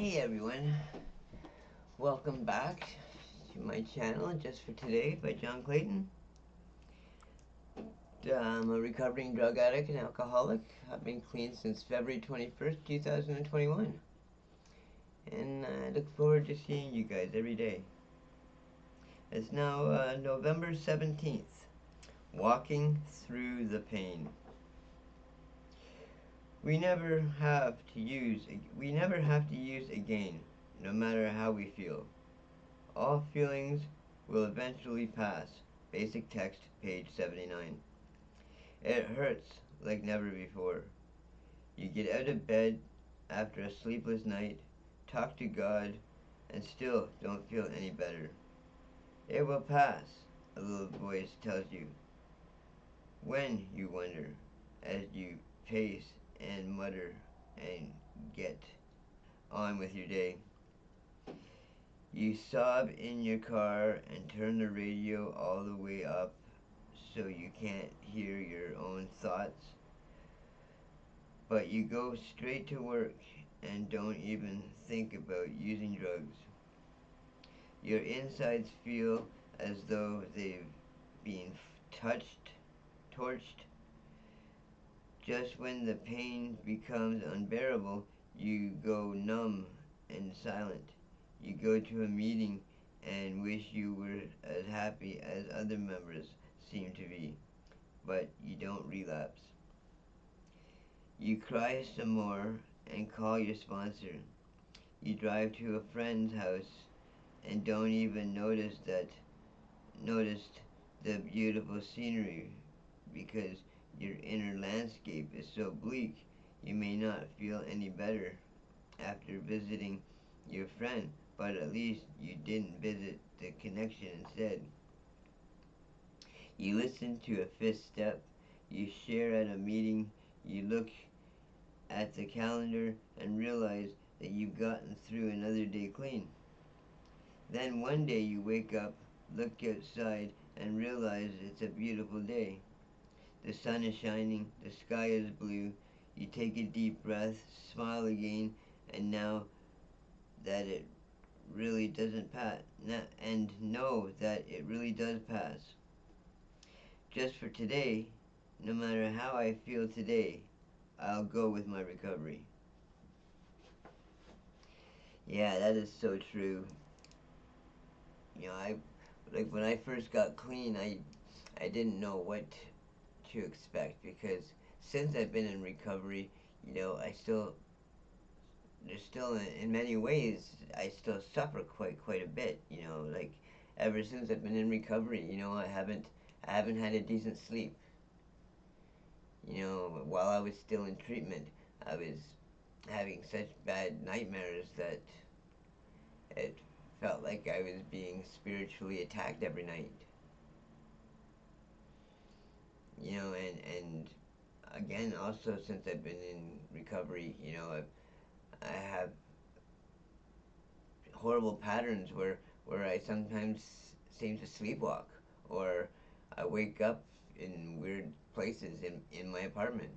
Hey everyone, welcome back to my channel, Just for Today by John Clayton. I'm a recovering drug addict and alcoholic. I've been clean since February 21st, 2021. And I look forward to seeing you guys every day. It's now November 17th, Walking Through the Pain. We never have to use again, no matter how we feel. All feelings will eventually pass. Basic text, page 79. It hurts like never before. You get out of bed after a sleepless night, talk to God, and still don't feel any better. It will pass, a little voice tells you. When, you wonder, as you pace and mutter and get on with your day. You sob in your car and turn the radio all the way up so you can't hear your own thoughts. But you go straight to work and don't even think about using drugs. Your insides feel as though they've been torched. Just when the pain becomes unbearable, you go numb and silent. You go to a meeting and wish you were as happy as other members seem to be, but you don't relapse. You cry some more and call your sponsor. You drive to a friend's house and don't even noticed the beautiful scenery because your inner landscape is so bleak you may not feel any better after visiting your friend, but at least you didn't visit the connection instead. You listen to a fifth step, you share at a meeting, you look at the calendar and realize that you've gotten through another day clean. Then one day you wake up, look outside, and realize it's a beautiful day. The sun is shining, the sky is blue, you take a deep breath, smile again, and now that it really doesn't pass, and know that it really does pass. Just for today, no matter how I feel today, I'll go with my recovery. Yeah, that is so true. I like when I first got clean, I didn't know what to expect because since I've been in recovery, I still there's still in many ways I still suffer quite a bit. Like ever since I've been in recovery, I haven't had a decent sleep. While I was still in treatment, I was having such bad nightmares that it felt like I was being spiritually attacked every night. And again, also since I've been in recovery, I have horrible patterns where I sometimes seem to sleepwalk, or I wake up in weird places in my apartment.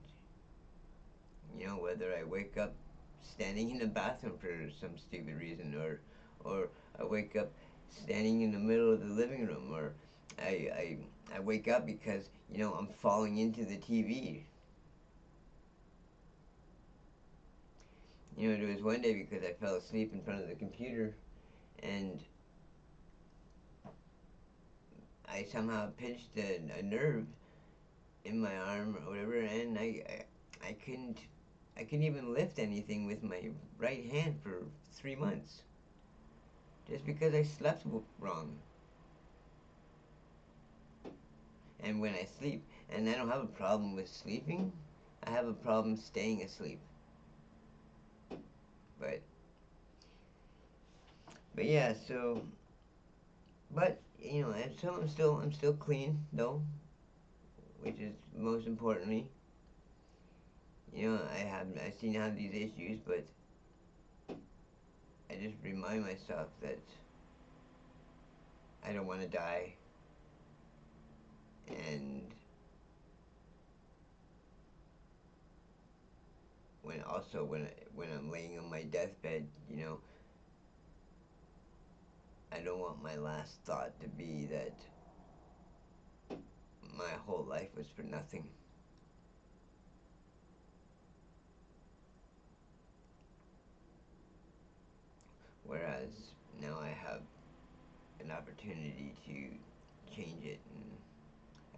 Whether I wake up standing in the bathroom for some stupid reason, or I wake up standing in the middle of the living room, or I wake up because I'm falling into the TV. There was one day because I fell asleep in front of the computer, and I somehow pinched a nerve in my arm or whatever, and I couldn't even lift anything with my right hand for 3 months, just because I slept wrong. And when I sleep, and I don't have a problem with sleeping, I have a problem staying asleep. But yeah, so but I'm still clean though, which is most importantly. I still have these issues, but I just remind myself that I don't want to die, and when I'm laying on my deathbed, I don't want my last thought to be that my whole life was for nothing. Whereas now I have an opportunity to change it, and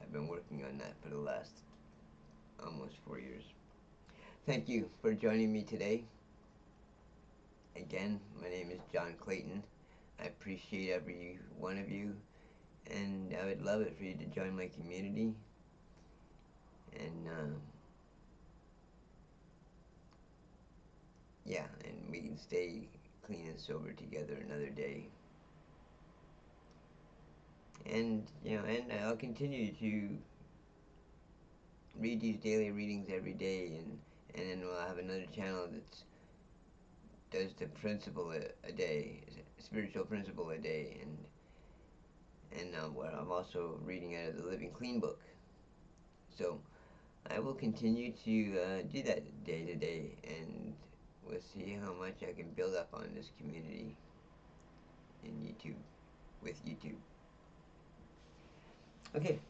I've been working on that for the last almost 4 years. Thank you for joining me today. Again, my name is John Clayton. I appreciate every one of you, and I would love it for you to join my community. And yeah, and we can stay clean and sober together another day. And and I'll continue to read these daily readings every day, and then we'll have another channel that does the principle a day, spiritual principle a day, and where I'm also reading out of the Living Clean book. So I will continue to do that day to day, and we'll see how much I can build up on this community in YouTube, with YouTube. Okay,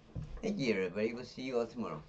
thank you everybody. We'll see you all tomorrow.